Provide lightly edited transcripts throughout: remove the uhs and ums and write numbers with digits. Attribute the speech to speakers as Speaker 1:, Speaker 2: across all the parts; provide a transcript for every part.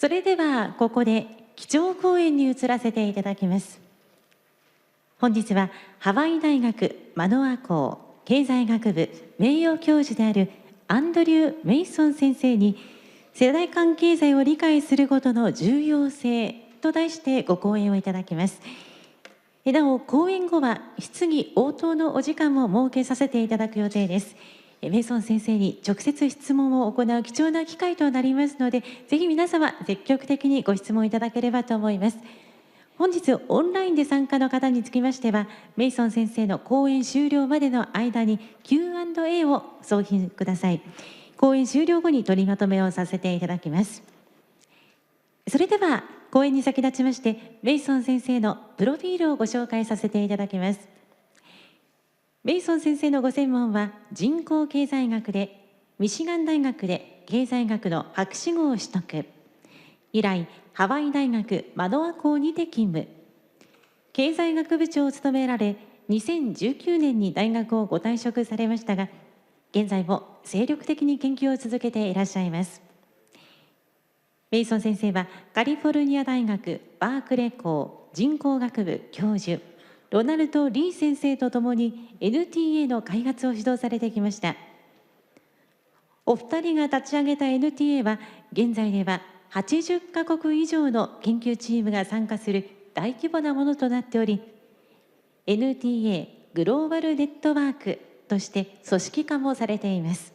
Speaker 1: それではここで基調講演に移らせていただきます。本日はハワイ大学マノア校経済学部名誉教授であるアンドリュー・メイソン先生に世代間経済を理解することの重要性と題してご講演をいただきます。なお講演後は質疑応答のお時間も設けさせていただく予定です。メイソン先生に直接質問を行う貴重な機会となりますので、ぜひ皆様積極的にご質問いただければと思います。本日オンラインで参加の方につきましては、メイソン先生の講演終了までの間に Q&A を送信ください。講演終了後に取りまとめをさせていただきます。それでは講演に先立ちまして、メイソン先生のプロフィールをご紹介させていただきます。メイソン先生のご専門は人口経済学で、ミシガン大学で経済学の博士号を取得。以来、ハワイ大学マノア校にて勤務。経済学部長を務められ、2019年に大学をご退職されましたが、現在も精力的に研究を続けていらっしゃいます。メイソン先生はカリフォルニア大学バークレー校人口学部教授、ロナルド・リー先生とともに NTTA の開発を指導されてきました。お二人が立ち上げた NTTA は、現在では80カ国以上の研究チームが参加する大規模なものとなっており、NTTA グローバルネットワークとして組織化もされています。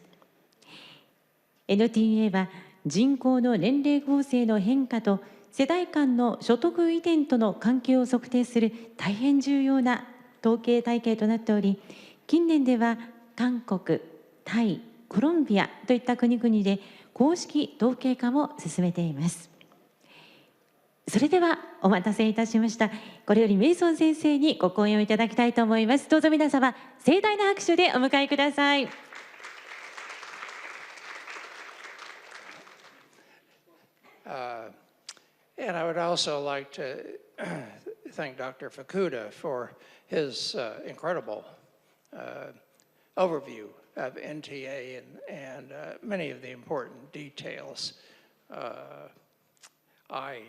Speaker 1: NTTA は人口の年齢構成の変化と世代間の所得移転との関係を測定する大変重要な統計体系となっており、近年では韓国、タイ、コロンビアといった国々で公式統計化も進めています。それではお待たせいたしました。これよりメイソン先生にご講演をいただきたいと思います。どうぞ皆様、盛大な拍手でお迎えください。
Speaker 2: And I would also like to thank Dr. Fukuda for his incredible overview of NTA and many of the important details. I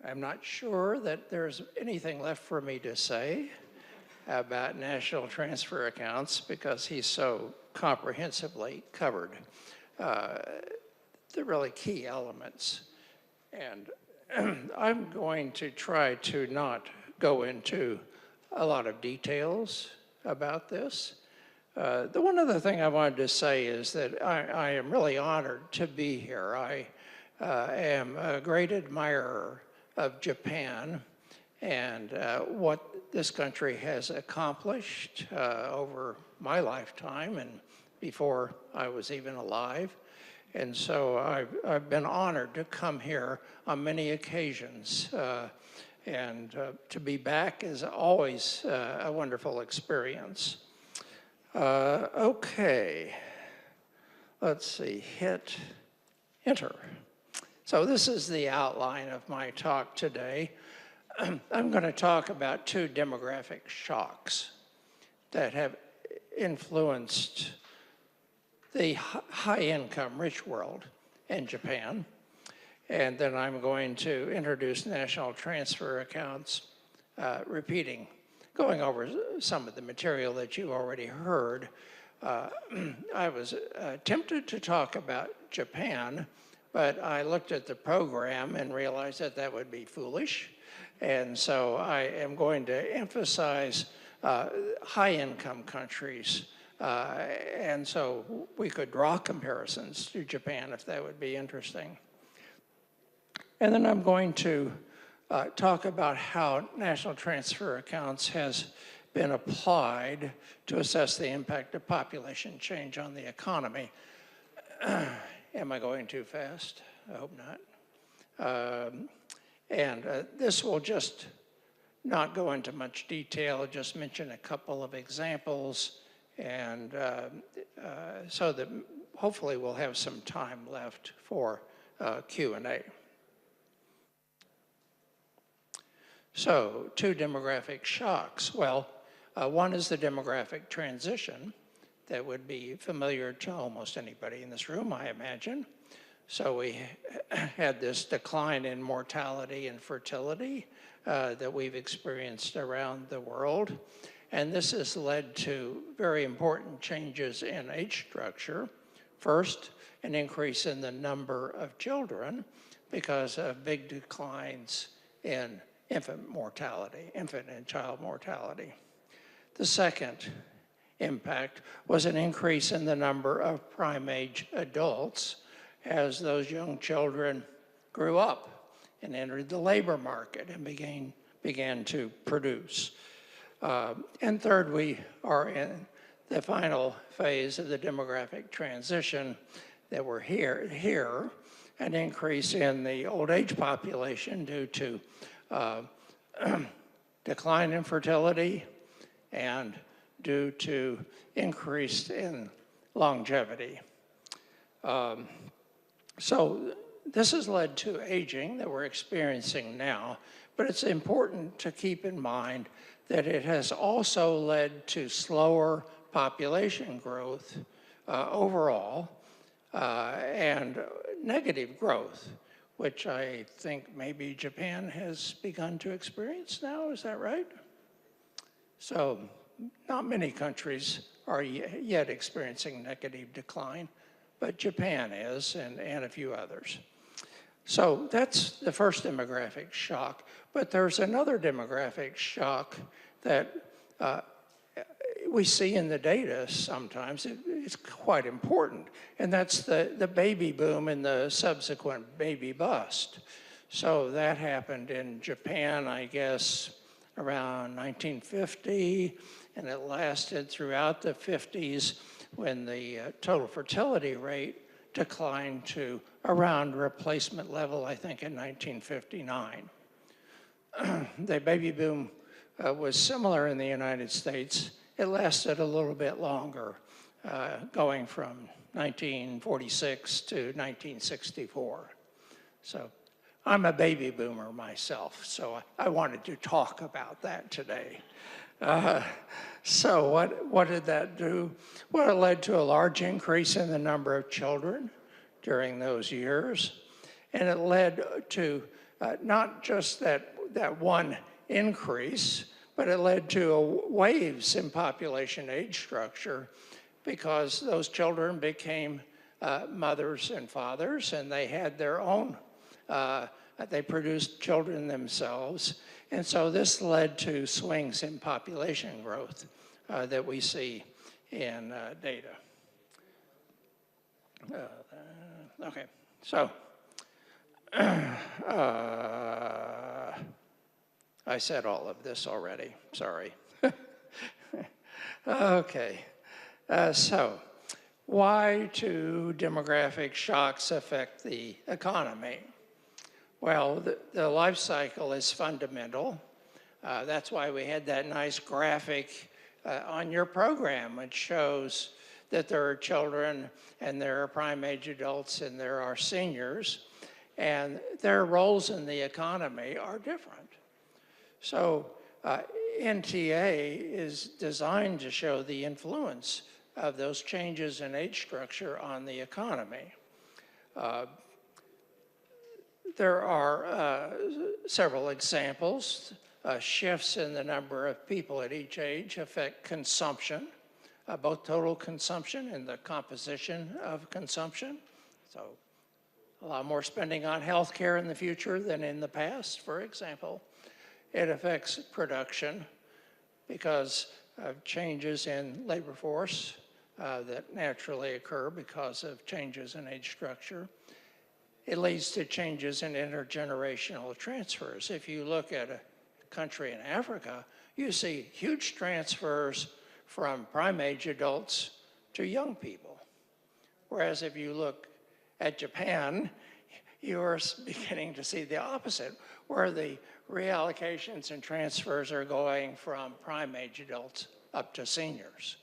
Speaker 2: am not sure that there's anything left for me to say about national transfer accounts because he's so comprehensively covered the really key elements. And I'm going to try to not go into a lot of details about this. The one other thing I wanted to say is that I am really honored to be here. I am a great admirer of Japan and what this country has accomplished over my lifetime and before I was even alive. And so I've been honored to come here on many occasions. And to be back is always a wonderful experience. Okay, let's see, hit enter. So this is the outline of my talk today. I'm going to talk about two demographic shocks that have influenced the high-income rich world in Japan. And then I'm going to introduce national transfer accounts, going over some of the material that you already heard. I was tempted to talk about Japan, but I looked at the program and realized that that would be foolish. And so I am going to emphasize high-income countries. And so we could draw comparisons to Japan if that would be interesting. And then I'm going to talk about how national transfer accounts has been applied to assess the impact of population change on the economy. Am I going too fast? I hope not. This will just not go into much detail, just mention a couple of examples. And so that hopefully we'll have some time left for Q&A. So, two demographic shocks. Well, one is the demographic transition that would be familiar to almost anybody in this room, I imagine. So we had this decline in mortality and fertility that we've experienced around the world. And this has led to very important changes in age structure. First, an increase in the number of children because of big declines in infant and child mortality. The second impact was an increase in the number of prime-age adults as those young children grew up and entered the labor market and began to produce. And third, we are in the final phase of the demographic transition that we're here, an increase in the old age population due to decline in fertility and due to increase in longevity. So this has led to aging that we're experiencing now, but it's important to keep in mind that it has also led to slower population growth overall and negative growth, which I think maybe Japan has begun to experience now. Is that right? So not many countries are yet experiencing negative decline, but Japan is, and a few others. So that's the first demographic shock. But there's another demographic shock that we see in the data sometimes. It's quite important, and that's the baby boom and the subsequent baby bust. So that happened in Japan, I guess, around 1950, and it lasted throughout the 50s when the total fertility rate declined to around replacement level, I think, in 1959. The baby boom was similar in the United States. It lasted a little bit longer, going from 1946 to 1964. So I'm a baby boomer myself, so I wanted to talk about that today. So what did that do? Well, it led to a large increase in the number of children during those years. And it led to not just that one increase, but it led to waves in population age structure because those children became mothers and fathers, and they had their own, they produced children themselves. And so this led to swings in population growth that we see in data. Okay, so I said all of this already, sorry. Okay, so why do demographic shocks affect the economy? Well, the life cycle is fundamental. That's why we had that nice graphic on your program, which shows that there are children and there are prime age adults and there are seniors, and their roles in the economy are different. So NTA is designed to show the influence of those changes in age structure on the economy. There are several examples. Shifts in the number of people at each age affect consumption, both total consumption and the composition of consumption. So a lot more spending on healthcare in the future than in the past, for example. It affects production because of changes in labor force that naturally occur because of changes in age structure. It leads to changes in intergenerational transfers. If you look at a country in Africa, you see huge transfers from prime age adults to young people. Whereas if you look at Japan, you are beginning to see the opposite, where the reallocations and transfers are going from prime age adults up to seniors.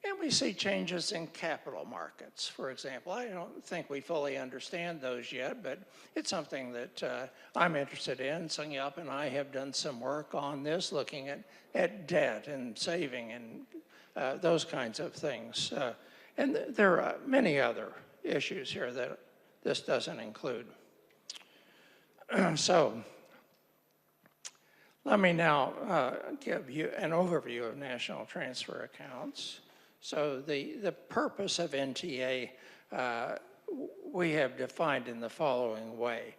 Speaker 2: And we see changes in capital markets, for example. I don't think we fully understand those yet, but it's something that I'm interested in. Sung Yap and I have done some work on this, looking at debt and saving and those kinds of things. And there are many other issues here that this doesn't include. So let me now give you an overview of national transfer accounts. So the purpose of NTA we have defined in the following way.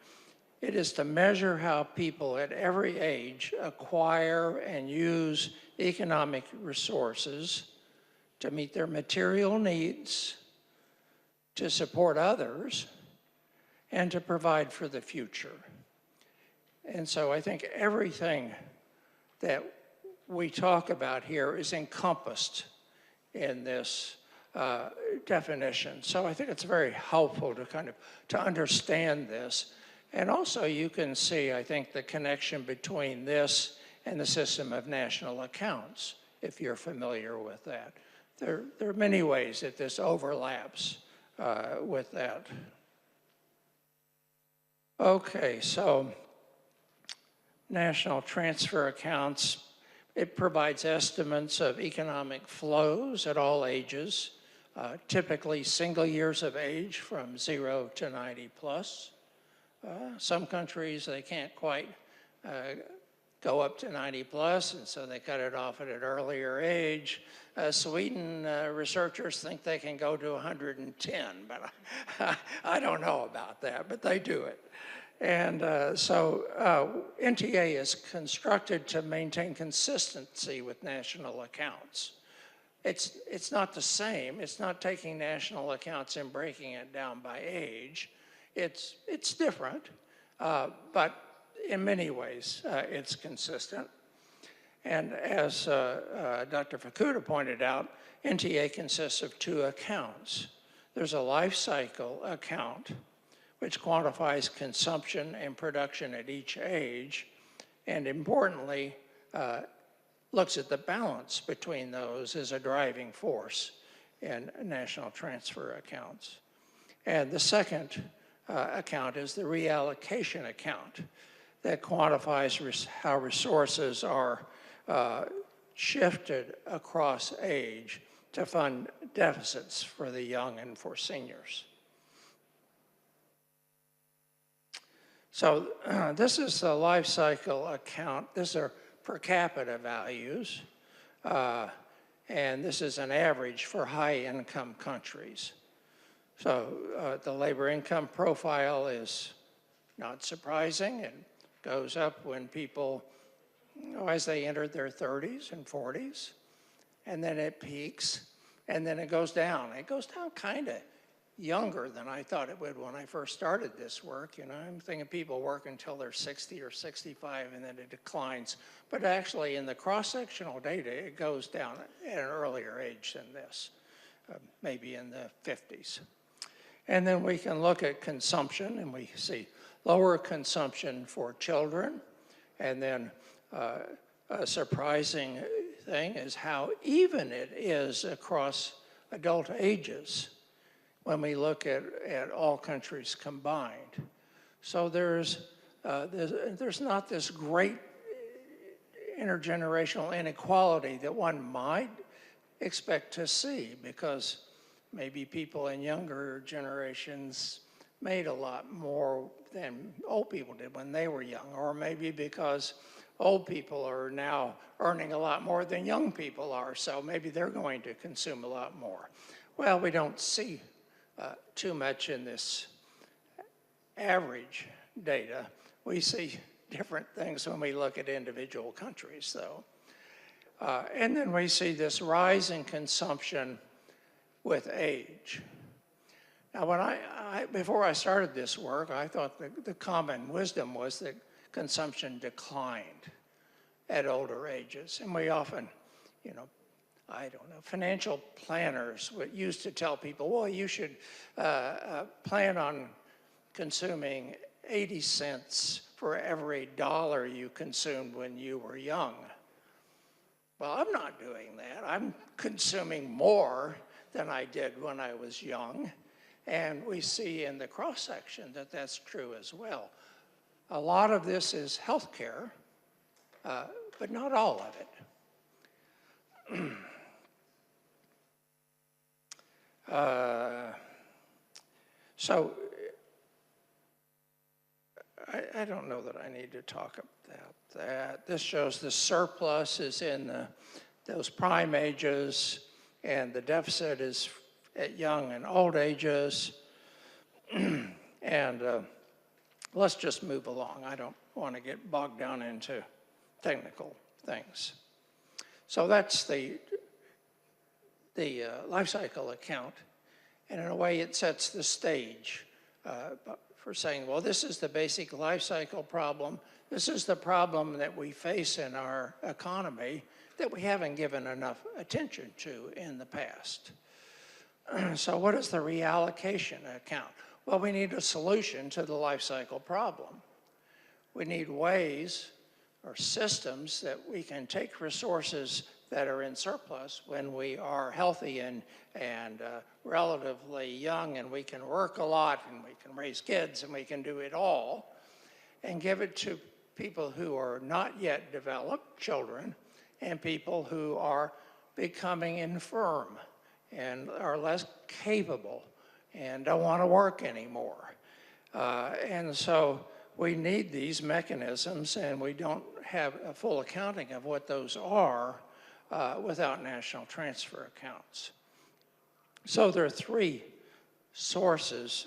Speaker 2: It is to measure how people at every age acquire and use economic resources to meet their material needs, to support others, and to provide for the future. And so I think everything that we talk about here is encompassed in this definition. So I think it's very helpful to understand this. And also you can see, I think, the connection between this and the system of national accounts, if you're familiar with that. There are many ways that this overlaps with that. Okay, so national transfer accounts, it provides estimates of economic flows at all ages, typically single years of age from 0 to 90 plus. Some countries, they can't quite go up to 90 plus, and so they cut it off at an earlier age. Sweden researchers think they can go to 110, but I don't know about that, but they do it. And so NTA is constructed to maintain consistency with national accounts. It's not the same. It's not taking national accounts and breaking it down by age. It's different, but in many ways it's consistent. And as Dr. Fukuda pointed out, NTA consists of two accounts. There's a life cycle account, which quantifies consumption and production at each age, and importantly, looks at the balance between those as a driving force in national transfer accounts. And the second account is the reallocation account that quantifies how resources are shifted across age to fund deficits for the young and for seniors. So this is the life cycle account. These are per capita values, and this is an average for high-income countries. So the labor income profile is not surprising. It goes up when people, as they enter their 30s and 40s, and then it peaks, and then it goes down. It goes down kind of younger than I thought it would when I first started this work. You know, I'm thinking people work until they're 60 or 65 and then it declines. But actually in the cross-sectional data, it goes down at an earlier age than this, maybe in the 50s. And then we can look at consumption and we see lower consumption for children. And then a surprising thing is how even it is across adult ages when we look at all countries combined. So there's not this great intergenerational inequality that one might expect to see, because maybe people in younger generations made a lot more than old people did when they were young, or maybe because old people are now earning a lot more than young people are, so maybe they're going to consume a lot more. Well, we don't see too much in this average data. We see different things when we look at individual countries, though. And then we see this rise in consumption with age. Now, when before I started this work, I thought the common wisdom was that consumption declined at older ages. And we often, you know, I don't know, financial planners used to tell people, well, you should plan on consuming 80 cents for every dollar you consumed when you were young. Well, I'm not doing that. I'm consuming more than I did when I was young. And we see in the cross-section that that's true as well. A lot of this is healthcare, but not all of it. So I don't know that I need to talk about that. This shows the surplus is in those prime ages, and the deficit is at young and old ages. And let's just move along. I don't want to get bogged down into technical things. So that's the life cycle account. And in a way, it sets the stage for saying, well, this is the basic life cycle problem. This is the problem that we face in our economy that we haven't given enough attention to in the past. So what is the reallocation account? Well, we need a solution to the life cycle problem. We need ways or systems that we can take resources that are in surplus when we are healthy and relatively young, and we can work a lot, and we can raise kids, and we can do it all, and give it to people who are not yet developed, children, and people who are becoming infirm and are less capable and don't want to work anymore. And so we need these mechanisms, and we don't have a full accounting of what those are without national transfer accounts. So there are three sources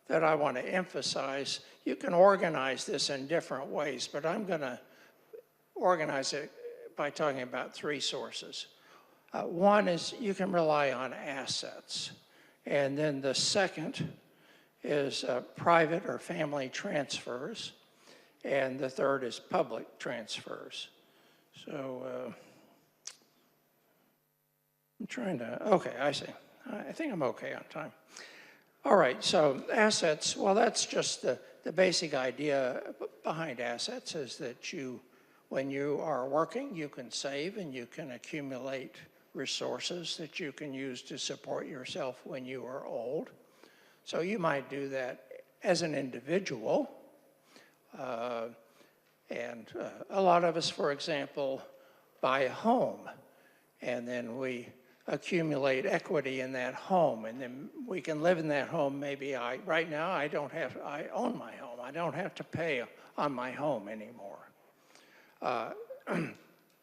Speaker 2: that I want to emphasize. You can organize this in different ways, but I'm going to organize it by talking about three sources. One is you can rely on assets. And then the second is private or family transfers. And the third is public transfers. So I'm trying to, okay, I see. I think I'm okay on time. All right, so assets, well, that's just the basic idea behind assets is that when you are working, you can save and you can accumulate resources that you can use to support yourself when you are old. So you might do that as an individual. And a lot of us, for example, buy a home, and then we accumulate equity in that home, and then we can live in that home. Maybe right now I own my home. I don't have to pay on my home anymore.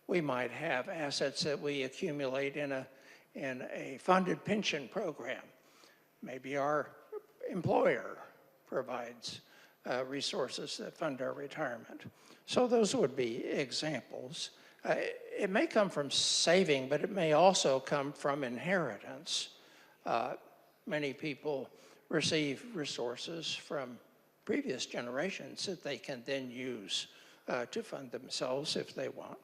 Speaker 2: We might have assets that we accumulate in a funded pension program. Maybe our employer provides resources that fund our retirement. So those would be examples. It may come from saving, but it may also come from inheritance. Many people receive resources from previous generations that they can then use to fund themselves if they want.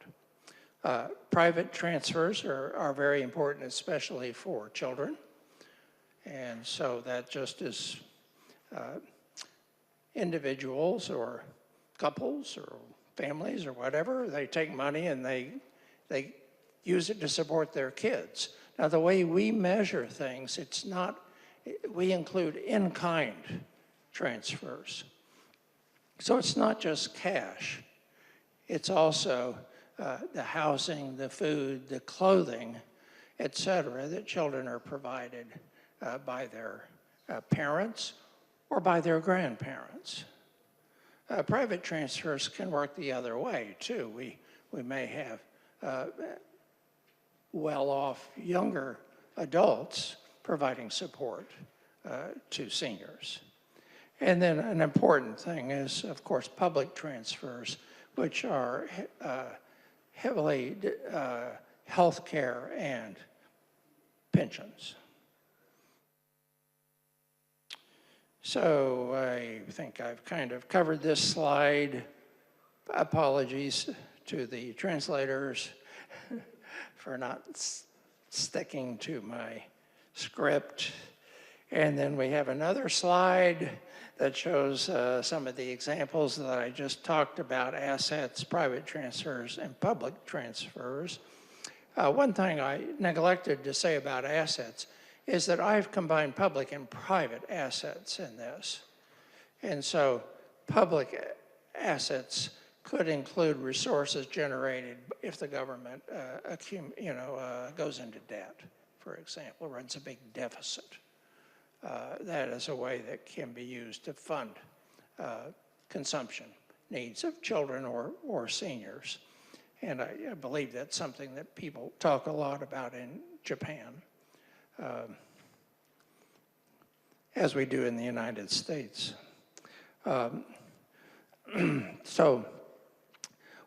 Speaker 2: Private transfers are very important, especially for children. And so that just is individuals or couples or families or whatever, they take money and they use it to support their kids. Now, the way we measure things, we include in-kind transfers. So it's not just cash. It's also the housing, the food, the clothing, et cetera, that children are provided by their parents or by their grandparents. Private transfers can work the other way, too. We may have well-off younger adults providing support to seniors. And then an important thing is, of course, public transfers, which are heavily health care and pensions. So I think I've kind of covered this slide. Apologies to the translators for not sticking to my script. And then we have another slide that shows some of the examples that I just talked about: assets, private transfers, and public transfers. One thing I neglected to say about assets is that I've combined public and private assets in this. And so public assets could include resources generated if the government goes into debt, for example, runs a big deficit. that is a way that can be used to fund consumption needs of children or seniors. And I believe that's something that people talk a lot about in Japan, as we do in the United States. So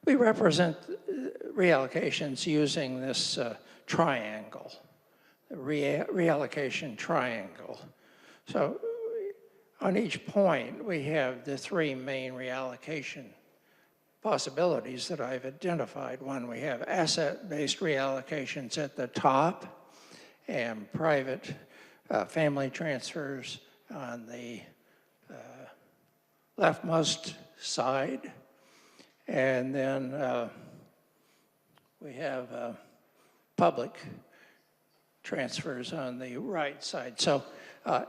Speaker 2: we represent reallocations using this triangle, the reallocation triangle. So on each point, we have the three main reallocation possibilities that I've identified. One, we have asset-based reallocations at the top and private family transfers on the leftmost side. And then we have public transfers on the right side. So I'm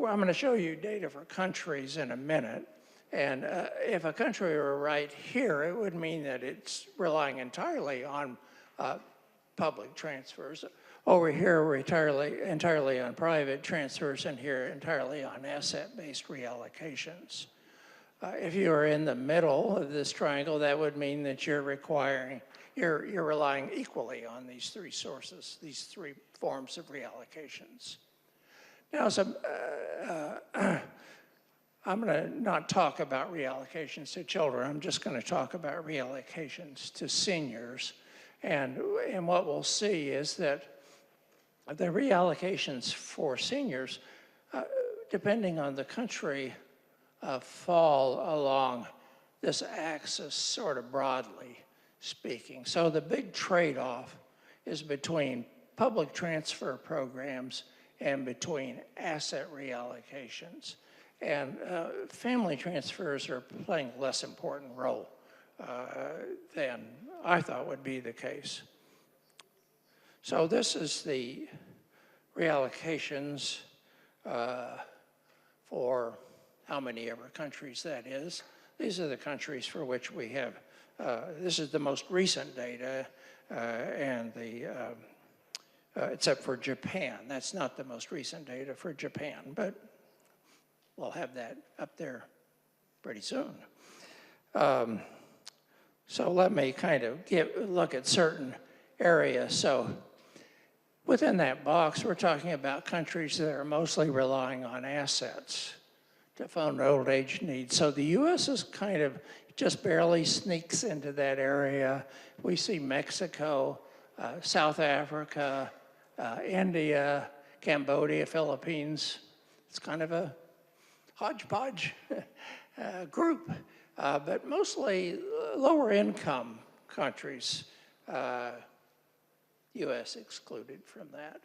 Speaker 2: going to show you data for countries in a minute. And if a country were right here, it would mean that it's relying entirely on public transfers. Over here, we're entirely on private transfers, and here entirely on asset-based reallocations. If you are in the middle of this triangle, that would mean that you're relying equally on these three sources, these three forms of reallocations. Now, I'm going to not talk about reallocations to children. I'm just going to talk about reallocations to seniors. And what we'll see is that the reallocations for seniors, depending on the country, fall along this axis sort of broadly speaking. So the big trade-off is between public transfer programs and between asset reallocations. And family transfers are playing a less important role than I thought would be the case. So this is the reallocations for how many ever countries that is. These are the countries for which we have, this is the most recent data, and except for Japan. That's not the most recent data for Japan, but we'll have that up there pretty soon. So let me kind of look at certain areas. So within that box, we're talking about countries that are mostly relying on assets to fund old age needs. So the U.S. is kind of just barely sneaks into that area. We see Mexico, South Africa, India, Cambodia, Philippines. It's kind of a hodgepodge group, but mostly lower income countries, U.S. excluded from that.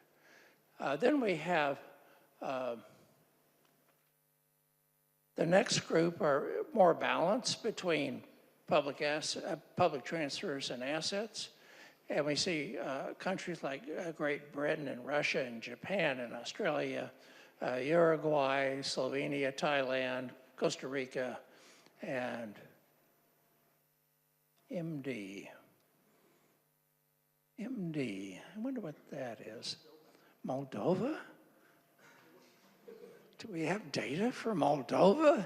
Speaker 2: Then we have the next group are more balanced between public transfers and assets. And we see countries like Great Britain and Russia and Japan and Australia, Uruguay, Slovenia, Thailand, Costa Rica, and MD. I wonder what that is. Moldova? Do we have data for Moldova?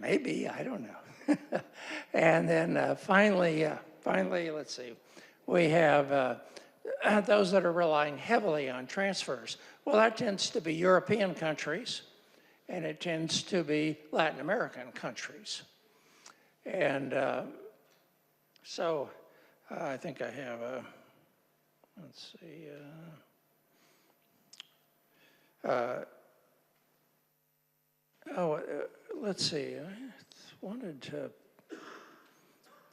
Speaker 2: Maybe, I don't know. And then finally, let's see. We have those that are relying heavily on transfers. Well, that tends to be European countries, and it tends to be Latin American countries. And so I think I have a, let's see. Let's see. I wanted to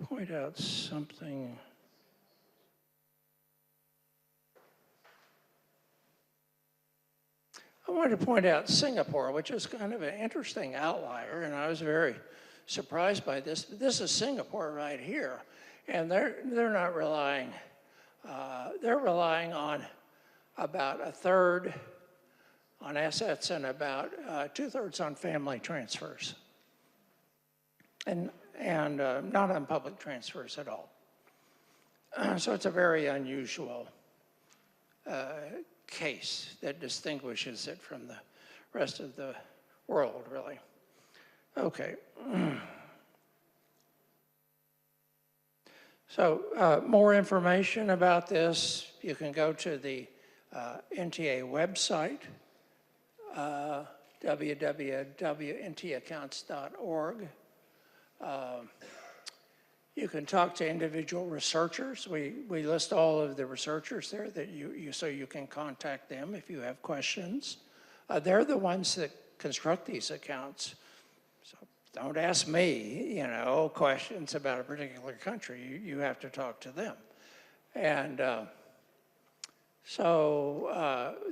Speaker 2: point out something. I wanted to point out Singapore, which is kind of an interesting outlier, and I was very surprised by this. This is Singapore right here, and they're not relying. They're relying on about a third on assets and about 2/3 on family transfers, and not on public transfers at all. So it's a very unusual case that distinguishes it from the rest of the world, really. Okay. So more information about this, you can go to the NTA website, www.ntaccounts.org. You can talk to individual researchers. We list all of the researchers there that so you can contact them if you have questions. They're the ones that construct these accounts. So don't ask me, questions about a particular country. You have to talk to them. And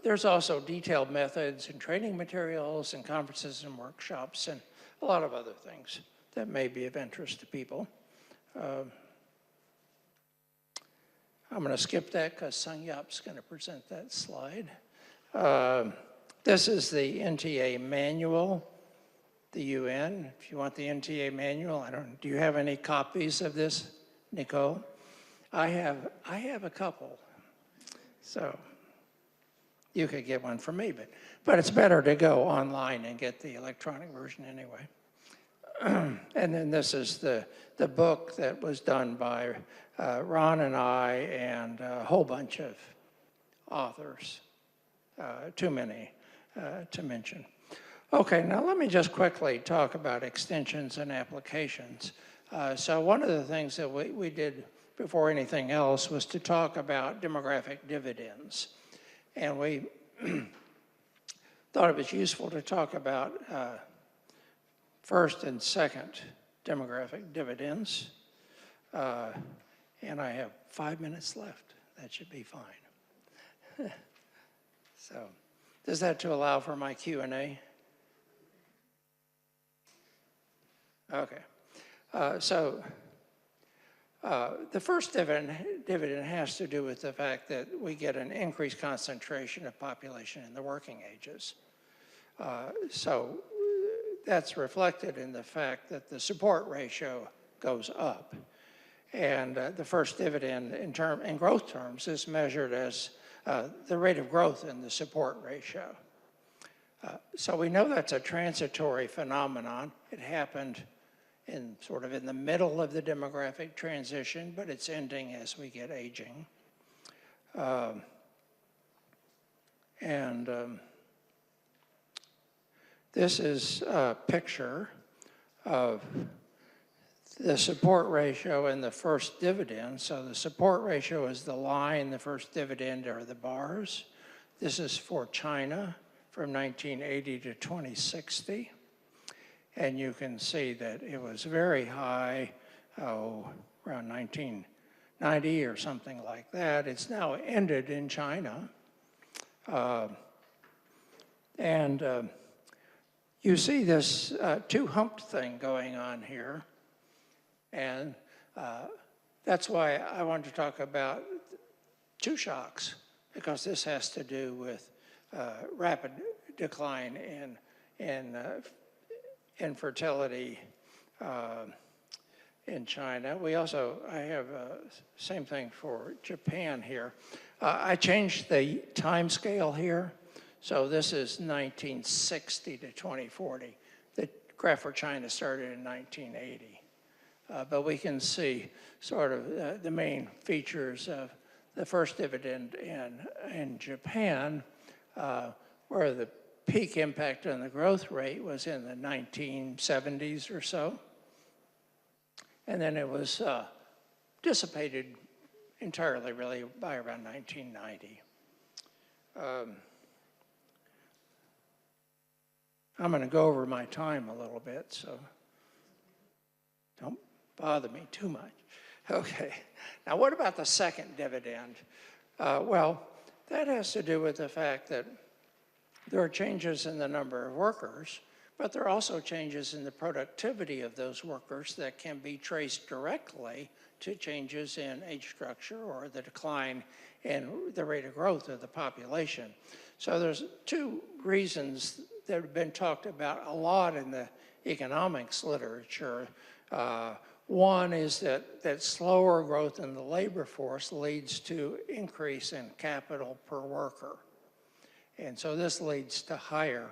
Speaker 2: there's also detailed methods and training materials and conferences and workshops and a lot of other things that may be of interest to people. I'm going to skip that because Sung Yap's going to present that slide. This is the NTA manual, the UN. If you want the NTA manual, do you have any copies of this, Nicole? I have a couple. So you could get one from me, but it's better to go online and get the electronic version anyway. And then this is the book that was done by Ron and I and a whole bunch of authors, too many to mention. Okay, now let me just quickly talk about extensions and applications. So one of the things that we did before anything else was to talk about demographic dividends. And we thought it was useful to talk about first and second demographic dividends. And I have 5 minutes left. That should be fine. So, does that to allow for my Q&A? Okay. The first dividend has to do with the fact that we get an increased concentration of population in the working ages. So that's reflected in the fact that the support ratio goes up. And the first dividend in growth terms is measured as the rate of growth in the support ratio. So we know that's a transitory phenomenon. It happened in the middle of the demographic transition, but it's ending as we get aging. This is a picture of the support ratio and the first dividend. So the support ratio is the line, the first dividend are the bars. This is for China from 1980 to 2060. And you can see that it was very high, around 1990 or something like that. It's now ended in China. You see this two-humped thing going on here. And that's why I wanted to talk about two shocks, because this has to do with rapid decline in infertility in China. I have same thing for Japan here. I changed the time scale here. So this is 1960 to 2040. The graph for China started in 1980. But we can see the main features of the first dividend in Japan, where the peak impact on the growth rate was in the 1970s or so. And then it was dissipated entirely, really, by around 1990. I'm going to go over my time a little bit, so don't bother me too much. Okay, now what about the second dividend? Well, that has to do with the fact that there are changes in the number of workers, but there are also changes in the productivity of those workers that can be traced directly to changes in age structure or the decline in the rate of growth of the population. So there's two reasons that have been talked about a lot in the economics literature. One is that slower growth in the labor force leads to increase in capital per worker. And so this leads to higher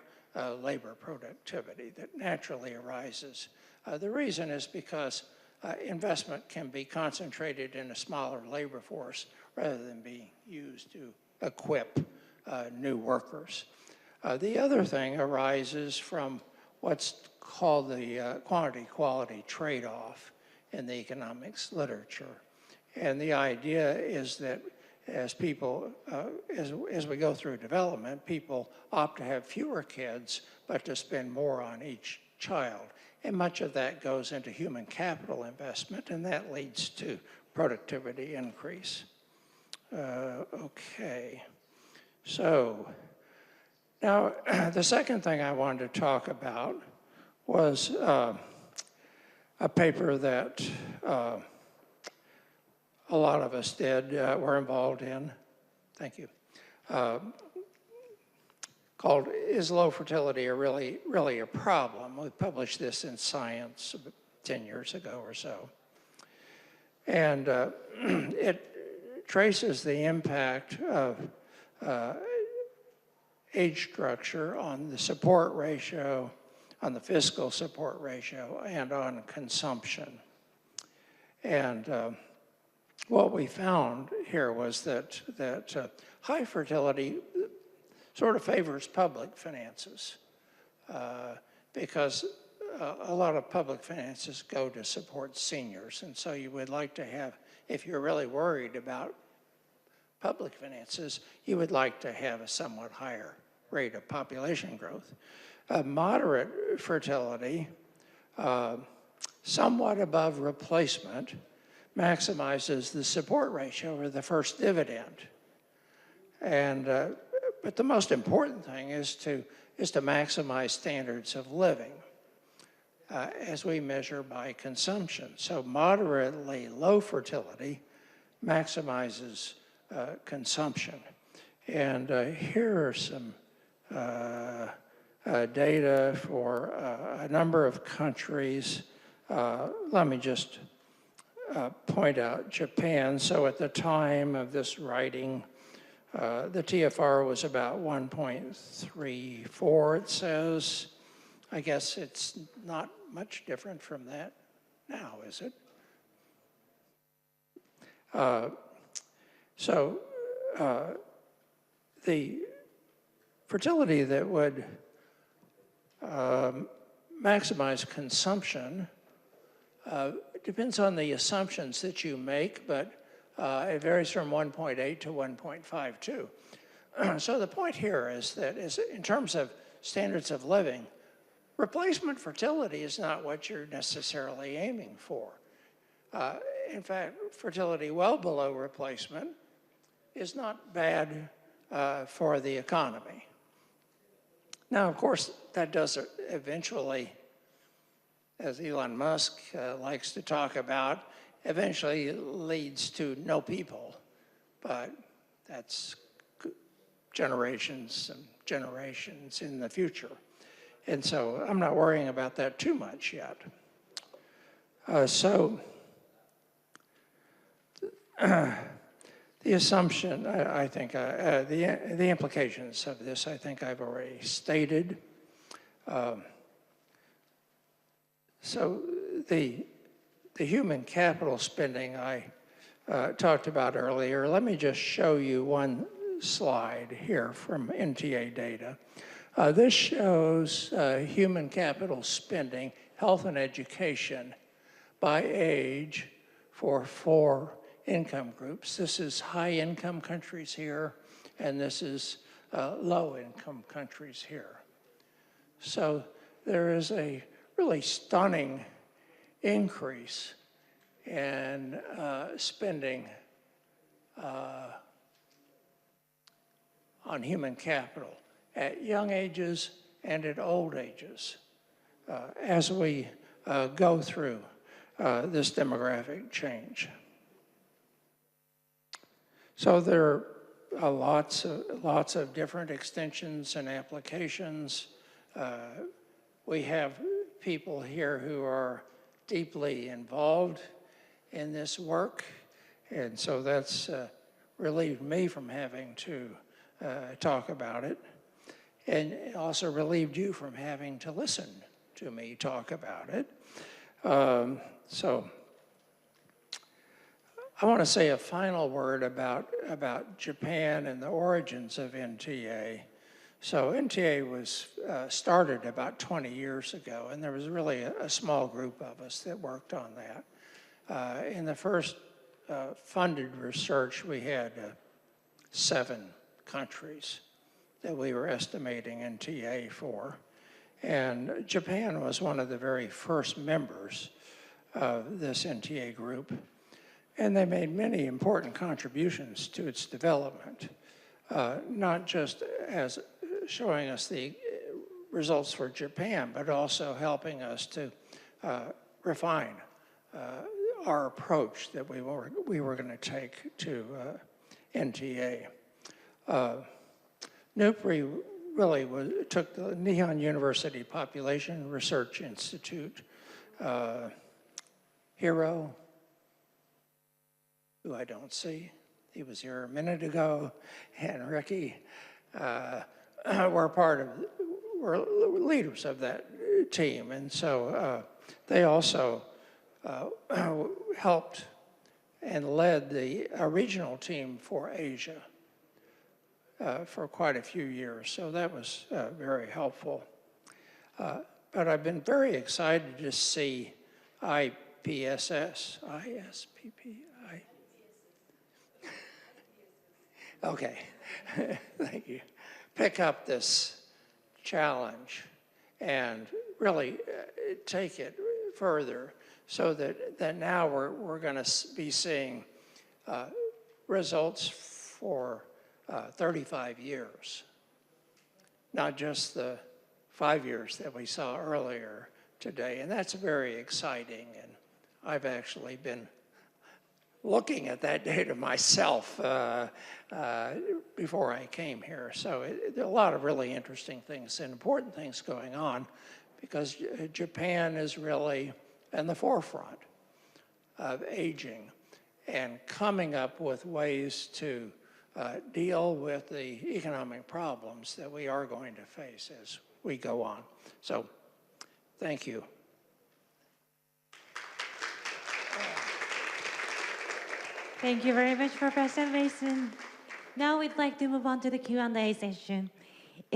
Speaker 2: labor productivity that naturally arises. The reason is because investment can be concentrated in a smaller labor force rather than being used to equip new workers. The other thing arises from what's called the quantity-quality trade-off in the economics literature. And the idea is that as people, as we go through development, people opt to have fewer kids, but to spend more on each child. And much of that goes into human capital investment, and that leads to productivity increase. Okay, so now the second thing I wanted to talk about was a paper that a lot of us were involved in, thank you, called Is Low Fertility really a Problem? We published this in Science 10 years ago or so. And it traces the impact of age structure on the support ratio, on the fiscal support ratio, and on consumption. And what we found here was that high fertility sort of favors public finances because a lot of public finances go to support seniors. And so you would like to have, if you're really worried about public finances, you would like to have a somewhat higher rate of population growth. Moderate fertility, somewhat above replacement, maximizes the support ratio or the first dividend. And, but the most important thing is to maximize standards of living as we measure by consumption. So moderately low fertility maximizes consumption. And here are some data for a number of countries. Let me just point out Japan. So at the time of this writing, the TFR was about 1.34, it says. I guess it's not much different from that now, is it? So the fertility that would maximize consumption depends on the assumptions that you make, but it varies from 1.8 to 1.52. So the point here is that in terms of standards of living, replacement fertility is not what you're necessarily aiming for. In fact, fertility well below replacement is not bad for the economy. Now, of course, that does eventually, as Elon Musk likes to talk about, eventually leads to no people, but that's generations and generations in the future. And so I'm not worrying about that too much yet. So the assumption, I think, the implications of this, I think I've already stated. So the human capital spending I talked about earlier, let me just show you one slide here from NTA data. This shows human capital spending, health and education by age for 4 income groups. This is high income countries here, and this is low income countries here. So there is a really stunning increase in spending on human capital at young ages and at old ages as we go through this demographic change. So there are lots of different extensions and applications. We have people here who are deeply involved in this work, and so that's relieved me from having to talk about it. and it also relieved you from having to listen to me talk about it. So I want to say a final word about Japan and the origins of NTA. So NTA was started about 20 years ago, and there was really a small group of us that worked on that. In the first funded research, we had 7 countries that we were estimating NTA for. And Japan was one of the very first members of this NTA group. And they made many important contributions to its development, not just as showing us the results for Japan, but also helping us to refine our approach that we were going to take to NTA. NUPRI really took the Nihon University Population Research Institute, Hiro, who I don't see, he was here a minute ago, and Ricky were leaders of that team, and so they also helped and led the regional team for Asia for quite a few years, so that was very helpful. But I've been very excited to see IPSS, okay, thank you, pick up this challenge and really take it further so that now we're going to be seeing results for 35 years, not just the 5 years that we saw earlier today. And that's very exciting. And I've actually been looking at that data myself before I came here. So there are a lot of really interesting things and important things going on because Japan is really in the forefront of aging and coming up with ways to deal with the economic problems that we are going to face as we go on. So, thank you.
Speaker 1: Thank you very much, Professor Mason. Now we'd like to move on to the Q&A session.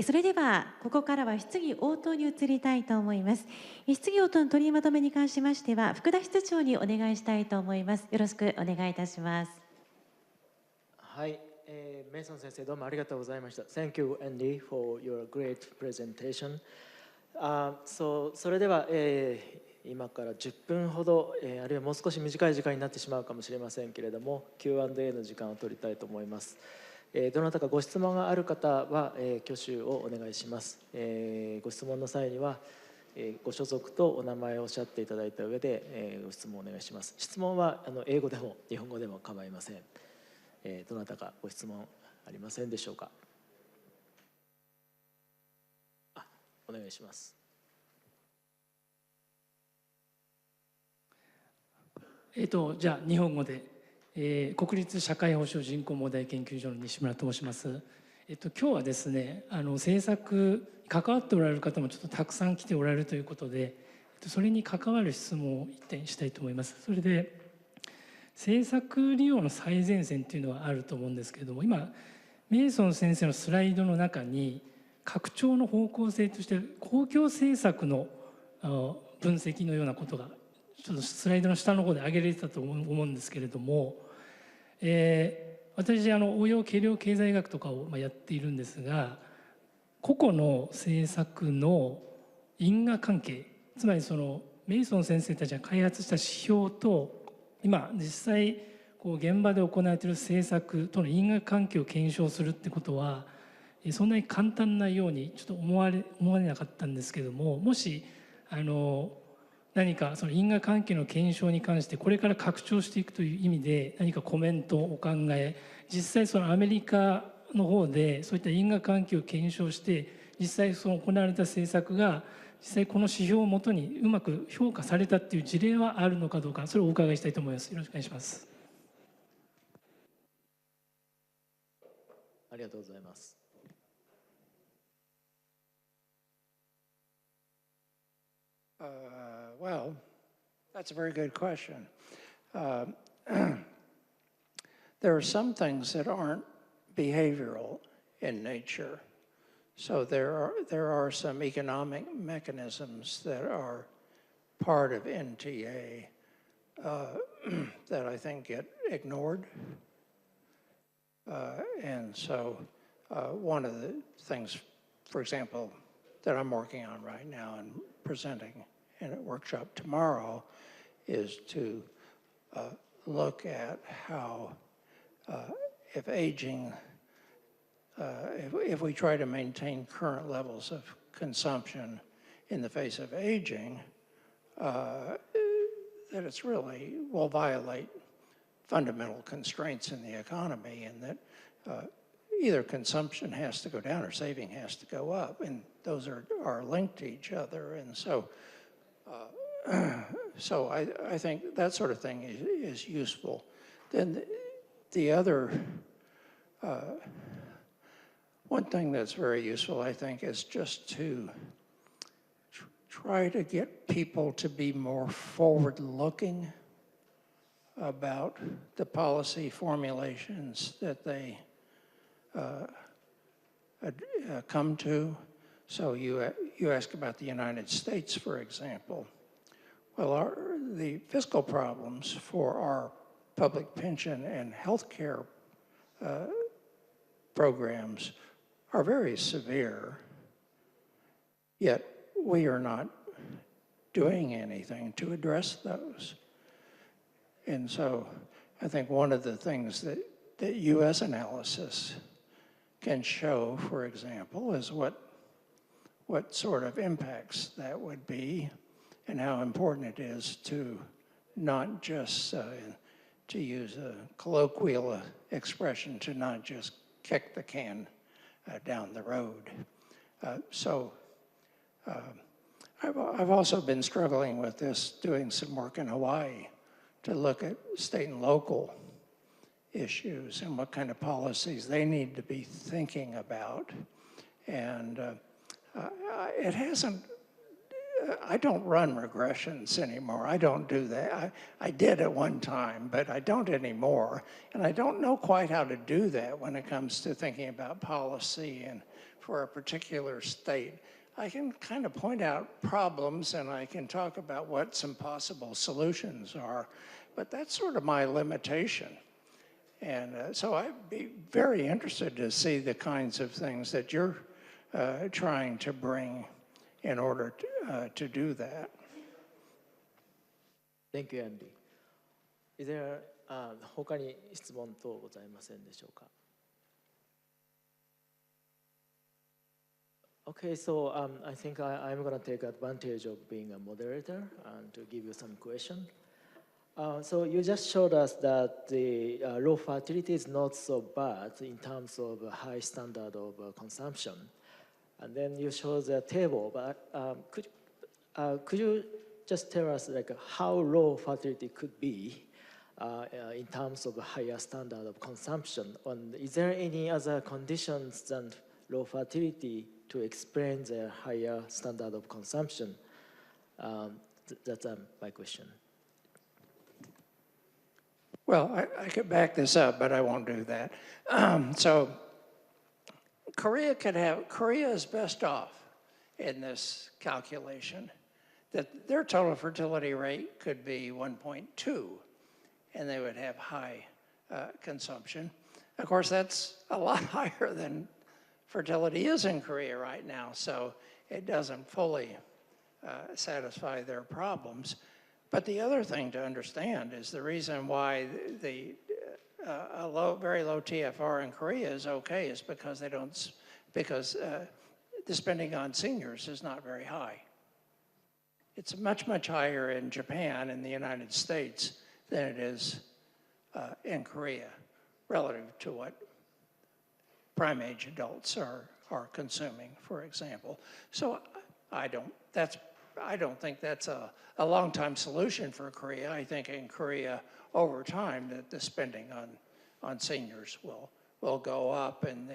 Speaker 1: それではここからは質疑応答に移りたいと思います。質疑応答の取りまとめに関しましては福田室長にお願いしたいと思います。よろしくお願いいたします。
Speaker 3: はい、メイソン先生どうもありがとうございました。Thank you, Andy, for your great presentation. それでは、今から10分ほど、あるいはもう少し短い時間になってしまうかもしれませんけれども Q&A の時間を取りたいと思います。どなたかご質問がある方は、挙手をお願いします。ご質問の際には、ご所属とお名前をおっしゃっていただいた上で、ご質問をお願いします。質問は英語でも日本語でも構いません。どなたかご質問ありませんでしょうか。お願いします。
Speaker 4: じゃあ日本語で、国立社会保障人口問題研究所の西村と申します。今日はですね政策関わっておられる方もちょっとたくさん来ておられるということで、それに関わる質問を一点したいと思います。それで政策利用の最前線というのはあると思うんですけれども、今メイソン先生のスライドの中に拡張の方向性として公共政策の分析のようなことがちょっとスライドの下の方で挙げられてたと思うんですけれども、私応用計量経済学とかをやっているんですが、個々の政策の因果関係、つまりそのメイソン先生たちが開発した指標と今実際現場で行われている政策との因果関係を検証するってことはそんなに簡単なようにちょっと思われなかったんですけども、もし何かその因果関係の検証に関してこれから拡張していくという意味で何かコメントお考え、実際そのアメリカの方でそういった因果関係を検証して実際その行われた政策が実際この指標をもとにうまく評価されたっていう事例はあるのかどうか、それをお伺いしたいと思います。よろしくお願いします。
Speaker 3: ありがとうございます。
Speaker 2: Well, that's a very good question. There are some things that aren't behavioral in nature. So there are some economic mechanisms that are part of NTA that I think get ignored. And so one of the things, for example, that I'm working on right now and presenting in a workshop tomorrow is to look at how if aging, if we try to maintain current levels of consumption in the face of aging, that it's really will violate fundamental constraints in the economy, and that either consumption has to go down or saving has to go up, and those are linked to each other. And so so I think that sort of thing is useful. Then the other one thing that's very useful, I think, is just to try to get people to be more forward-looking about the policy formulations that they come to. So you ask about the United States, for example. Well, the fiscal problems for our public pension and health care programs are very severe, yet we are not doing anything to address those. And so I think one of the things that U.S. analysis can show, for example, is what sort of impacts that would be and how important it is to not just, to use a colloquial expression, to not just kick the can down the road. I've also been struggling with this, doing some work in Hawaii to look at state and local issues and what kind of policies they need to be thinking about. And it hasn't, I don't run regressions anymore. I don't do that. I did at one time, but I don't anymore. And I don't know quite how to do that when it comes to thinking about policy and for a particular state. I can kind of point out problems and I can talk about what some possible solutions are, but that's sort of my limitation. And so I'd be very interested to see the kinds of things that you're trying to bring in order to do that.
Speaker 3: Thank you, Andy. Is there 他に質問等ございませんでしょうか? Okay, so I think I'm going to take advantage of being a moderator and to give you some questions. So you just showed us that the low fertility is not so bad in terms of a high standard of consumption. And then you show the table, but could you just tell us like how low fertility could be in terms of a higher standard of consumption? And is there any other conditions than low fertility to explain the higher standard of consumption? That's my question.
Speaker 2: Well, I could back this up, but I won't do that. So Korea is best off in this calculation, that their total fertility rate could be 1.2, and they would have high consumption. Of course, that's a lot higher than fertility is in Korea right now, so it doesn't fully satisfy their problems. But the other thing to understand is the reason why the very low TFR in Korea is okay is because the spending on seniors is not very high. It's much, much higher in Japan and the United States than it is in Korea, relative to what prime-age adults are consuming, for example. So I don't think that's a long-time solution for Korea. I think in Korea, over time, that the spending on seniors will go up, and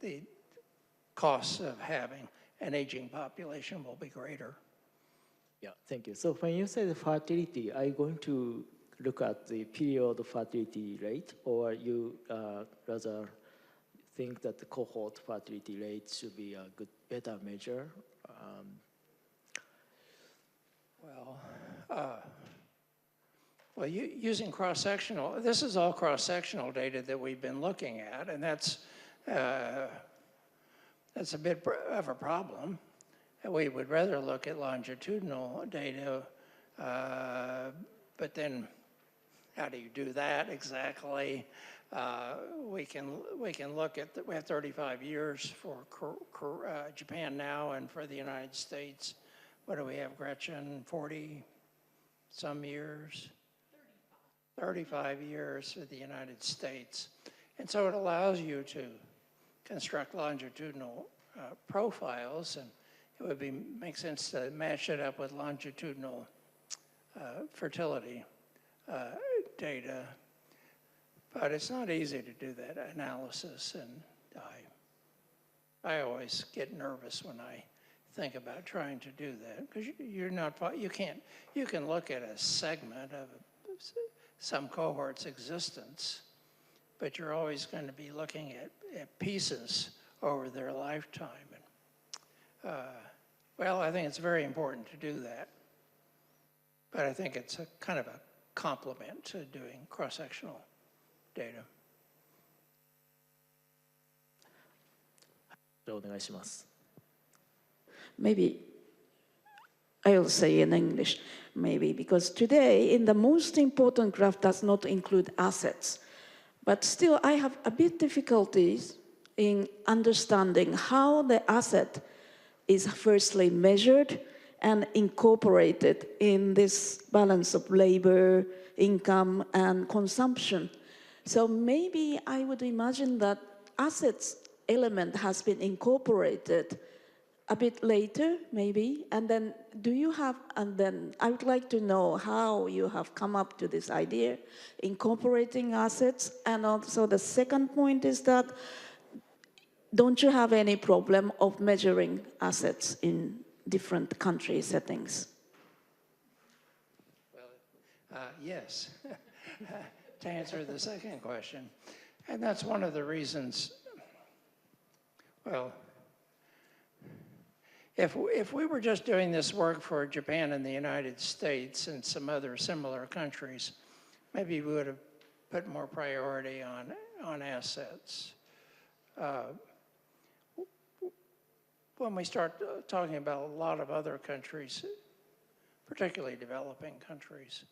Speaker 2: the costs of having an aging population will be greater.
Speaker 3: Yeah, thank you. So when you say the fertility, are you going to look at the period fertility rate, or you rather think that the cohort fertility rate should be a good, better measure?
Speaker 2: Well, using cross-sectional, this is all cross-sectional data that we've been looking at, and that's a bit of a problem. We would rather look at longitudinal data, but then how do you do that exactly? We can look at, we have 35 years for Japan now, and for the United States, what do we have, Gretchen, 40 some years? 35 years for the United States. And so it allows you to construct longitudinal profiles, and it would make sense to match it up with longitudinal fertility data. But it's not easy to do that analysis, and I always get nervous when I think about trying to do that, because you can look at a segment of some cohort's existence, but you're always going to be looking at pieces over their lifetime. And, well, I think it's very important to do that, but I think it's a kind of a complement to doing cross-sectional data.
Speaker 5: Maybe I'll say in English, maybe, because today in the most important graph does not include assets. But still I have a bit difficulties in understanding how the asset is firstly measured and incorporated in this balance of labor, income, and consumption. So maybe I would imagine that assets element has been incorporated a bit later, maybe, and then I would like to know how you have come up to this idea, incorporating assets. And also the second point is that, don't you have any problem of measuring assets in different country settings?
Speaker 2: Well, yes, to answer the second question. And that's one of the reasons, well, if we were just doing this work for Japan and the United States and some other similar countries, maybe we would have put more priority on assets. When we start talking about a lot of other countries, particularly developing countries,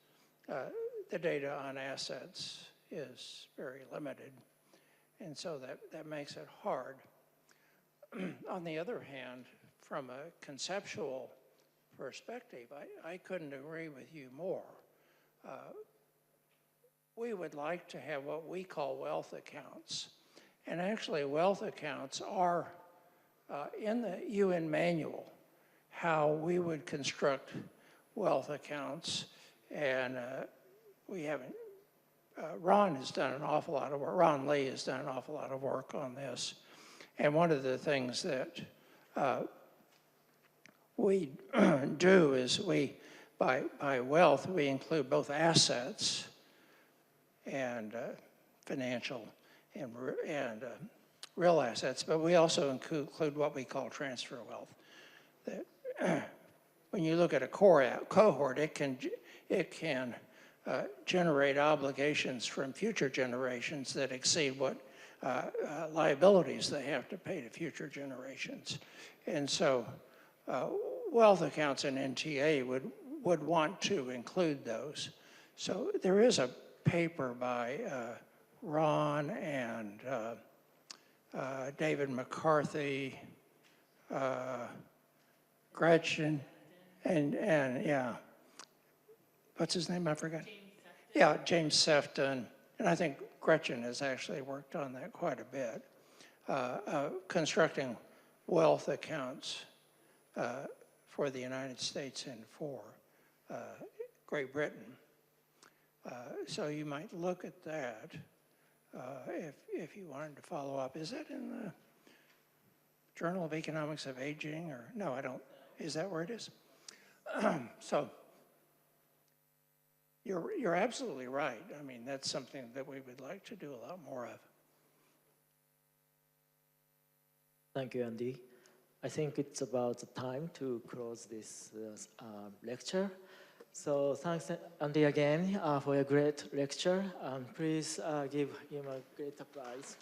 Speaker 2: the data on assets is very limited, and so that makes it hard. On the other hand, from a conceptual perspective, I couldn't agree with you more. We would like to have what we call wealth accounts. And actually, wealth accounts are in the UN manual, how we would construct wealth accounts. And we haven't, Ron has done an awful lot of work, Ron Lee has done an awful lot of work on this. And one of the things that we do is by wealth, we include both assets and financial and real assets, but we also include what we call transfer wealth. That when you look at a cohort, it can generate obligations from future generations that exceed what liabilities they have to pay to future generations. And so wealth accounts in NTA would want to include those. So there is a paper by Ron and David McCarthy, Gretchen, and yeah, what's his name? I forgot. Yeah, James Sefton, and I think Gretchen has actually worked on that quite a bit, constructing wealth accounts for the United States and for Great Britain. So you might look at that if you wanted to follow up. Is that in the Journal of Economics of Aging, or no? I don't. Is that where it is? So you're absolutely right. I mean, that's something that we would like to do a lot more of.
Speaker 3: Thank you, Andy. I think it's about the time to close this lecture. So thanks, Andy, again for your great lecture. Please give him a great applause.